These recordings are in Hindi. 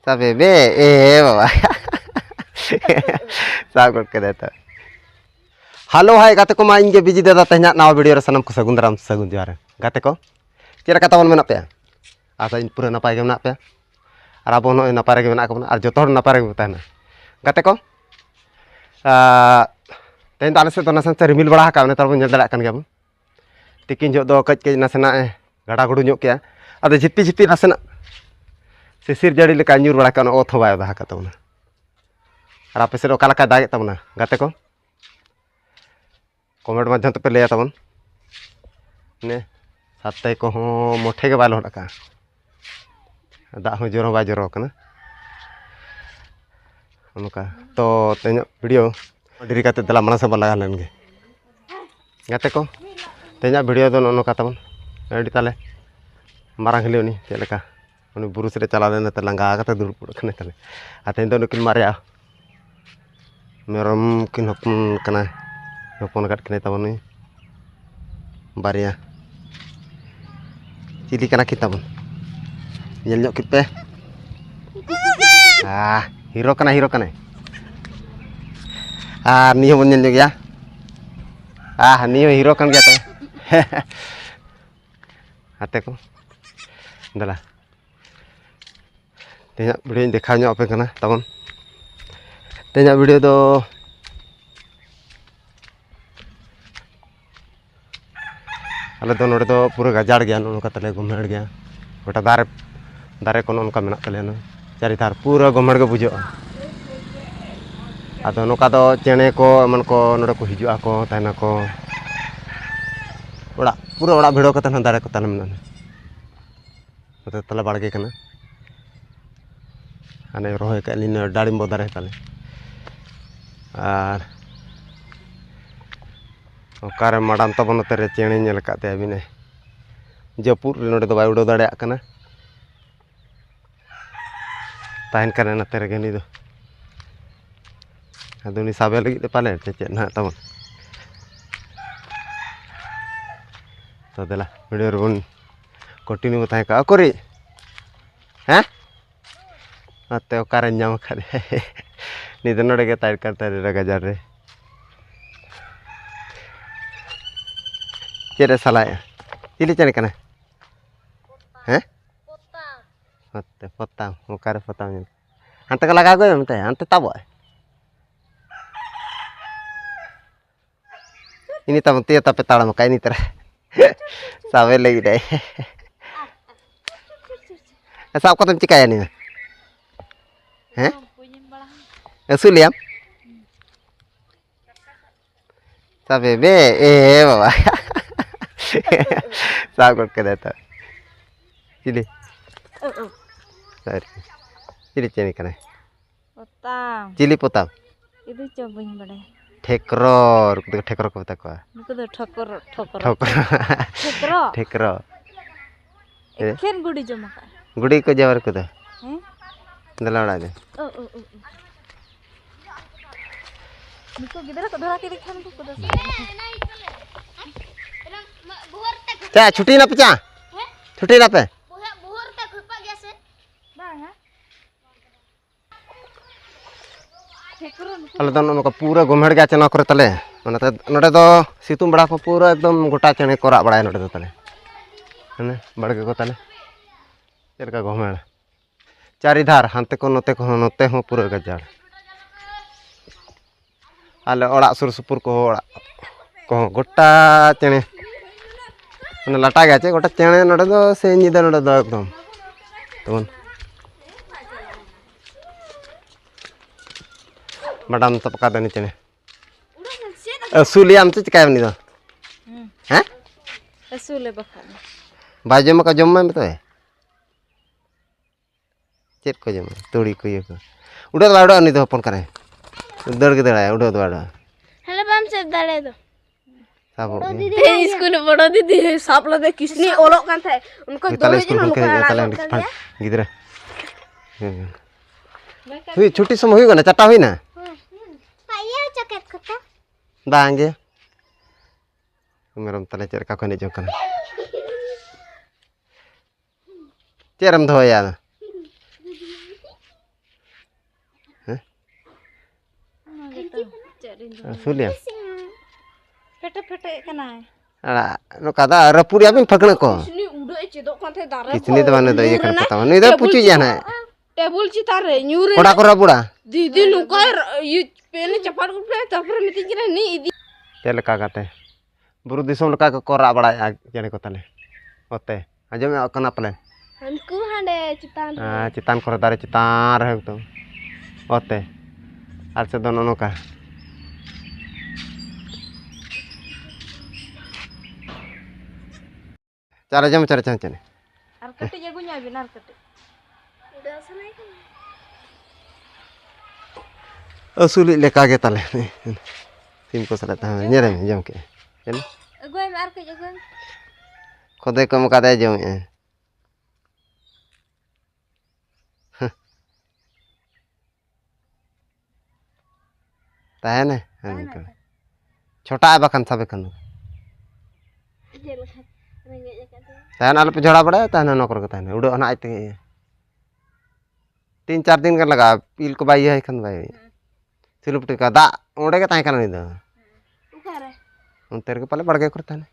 Sabe be eh bawa. Sagot ke data. Halo hai gate ko main ge biji dada tanya nawa video re sanam ko sagun daram sagun jare. Gate ko. Cira kata mon menak pe. Asa in pura napay ge menak pe. Ar abo no napay ge menak ko ar jotor napay ge tahna. Gate ko. Tehin tale se to nasan rimil bada ka ne tar bon nyel dala kan ge bon. Tikin jok do kaj ke nasana gada gudu nyok ke. Ado jipi jipi nasana sisir jari leka nyur bada kan o thobay da ka tabona. Ar ape se ro kala ka dage tabona. Gate ko. Comment माध्यम पे ले तबन ने साते को मोठे के बाल होका दा हो जोरो बा जोरो कना उनका तो तेन वीडियो डिरी काते दला मना सब लगा लेन गे गाते को तेन वीडियो दो नोका तबन एडी ताले मारांग हिली उनी चेलका उनी बुरुस रे चला देन त लंगा काते दुड़ पुड़ कने ताले आते दो नकिन मारिया मेरम किन हपन कना हपन काट कने तबन बारिया चिली कना की तबन nyel nyok kipe hero kena niyo bon nyel nyok ya niyo hero kan gya to hate ko dala tenya video dekha nyok ape kana tabon tenya video do ale do node do pura gajar gya no katale gumhad gya gota दारे को उनका मेना तले चारि धार पूरा गमड़ के बुझो आदो नोका दो चेणे को मन को नोडे को हिजुआ को ताना को ओड़ा पूरा ओड़ा भिड़ो कते दारे को ताने मेना ओते तले बाड़गे कना आने रोहे के लिन डाड़िम दारे ताले आर ओकारे माडाम तबन तेरे चेणे नेल काते अबिने जपुर नोडे दो बाय उडो दाड़े कना ताहन करे ना तेरे गनी दो अदुनी साबे लगी दे पाले चे ना तबन तो देला वीडियो रोन कंटिन्यू बताए का कोरी हैं अते ओकारे न्याम खदे नि दे नोडे के ताइर करते रे गजार रे चेरे सलाय चिली चने कना हैं Mate potang, mukar potang. Ante kalau gago ya mate, ante tabo. Ini tamu tiap tapi talam muka ini ter. Sampai lagi deh. Asal kau tempat kaya nih? Heh? Asul ya? Sampai be, bawa. Sakut ke data. Sini. Cili cini kene. Potang. Cili potang. Itu cobain bade. Tekror, kudu tekror ko takwa. Kudu thokor. Tekro. Ken gudi joma ka. Gudi ko jawar kudu. Dalawada de. Niko gidara ko dhara ke dikhan ko kudu. Cha छुट्टी ना पचा? छुट्टी ना पे? अले दो नोका पूरा गमहड़ गया चना करे तले नोडे दो सितुम बड़ा को पूरा एकदम गोटा चने कोरा बड़ा नोडे दो तले हने बड़गे को तले चरका गमहड़ चारि धार हांते को नोते हो पूरा गजार आले ओड़ा सुर सुपुर को गोटा चने मने लाटा गया चे गोटा चने नोडे दो से निदा नोडे दो एकदम तोन मैडम तब का देनी चने असूलिया हमसे चिकाय बनी दो हैं असूले बखा बाजू में का जम में तो है चेक को जम तोड़ी को ये को उड़ा वाड़ा नहीं दो अपन करे दर के दड़ा उड़ा वाड़ा हेलो बम से दड़े दो सब स्कूल बड़ा दीदी साप लगे किसने ओलो कान था उनको दो दिन उनको गिदरा हुई छुट्टी समय हुई ना चटा हुई ना बांगे मेरम तले चरका को निजो कना चेरम धोया Sulia. Pete kana. No kada rapuri abin phagna ko. Sini udah cedok kan teh darah. Kisni to bane to ye kan kata ni da puchu jana. Tebul citare nyuri. Koda kora buda. Didi nukai ये पहले चपाट को प्ले तफर मिटी किरा नहीं इदी चल का कहते बुरु दिसम लका को कोरा बड़ा जाने को तले होते आजम कना पले हमको हांडे चितान चितान कोरा दारे चितान रहे तो होते आर से दोनों नो का चल जम चल चल चल आर कटे जगुnya बिनार कटे udah sanai kan असुली लेका के तले सिम को सला ता नेरे में जम के चल अगुय मार के जगुय खुदे कम का दे जम ताहे ने छोटा है बखन सब खन ताहे ना पे झोड़ा पड़े ताहे नौकर को ताहे उड़ो ना आते 3-4 दिन का लगा पील को बाई है खन बाई सिलुपटी का दा ओडे के ताहे कना नी उकारे उन तेरे के पले पड़ गए करता ने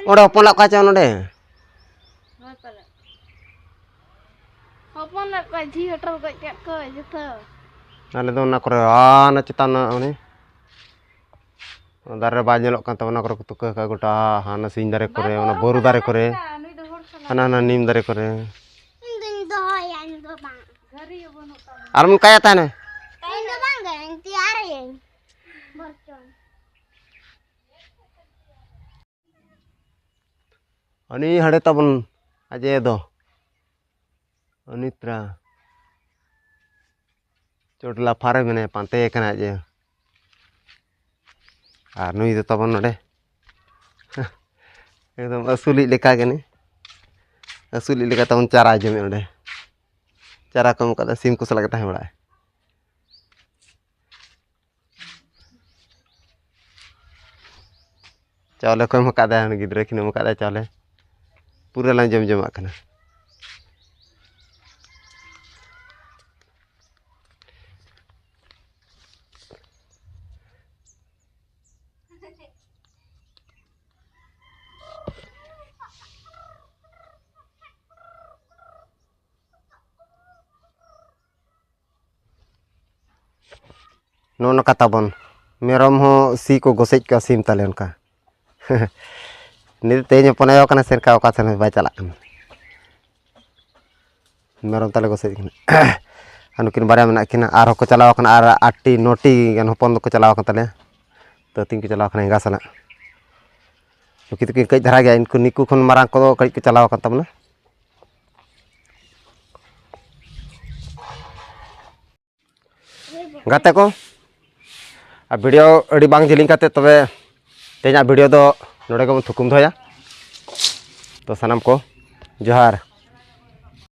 ओडे पोला का चाव नोडे होय पले हपन का जी होटल को के को जतो नाले दो ना करे आ ना चितान ओने दारे बाजलो kan तब ना करे तुक का गोटा हाना सिंग दारे करे ओना बोरु दारे करे हाना ना नीम दारे करे इंदिन दो यानी दो बांग घरी बनो आर मुन काया ताने Ini bangga yang tiara yang bercon. Ani hade tabun aje do. Anitra. Chotla fare mene pante kana aje. Ar nui do tabun node. Ekdom asuli leka gene. Asuli leka tabun cara aje me node. Cara kamu kada sim ko sala kata hemड़ा चावले को मका दे गिद्रे किने मका दे चावले पूरा ला जम जमा कना नो कता बन मेरम हो सी को गोसेज का सीम तले उनका नित तेज पनायो कना सरका ओका सन बाय चला मेरम तले गोसेज कना अनुकिन बारे में किना आरो को चलाव कना आर 8टी 9टी गन हपन को चलाव कना तले तो तीन को चलाव कना इंगा सला नुकी तो कई धरा गया इनको निकू खन मारा को कई को चलाव कना तमना गाते को आ वीडियो अड़ी बांग जिलिंग काते तबे तेजा वीडियो दो नोडे को थुकुम धोया तो सनम को जोहार।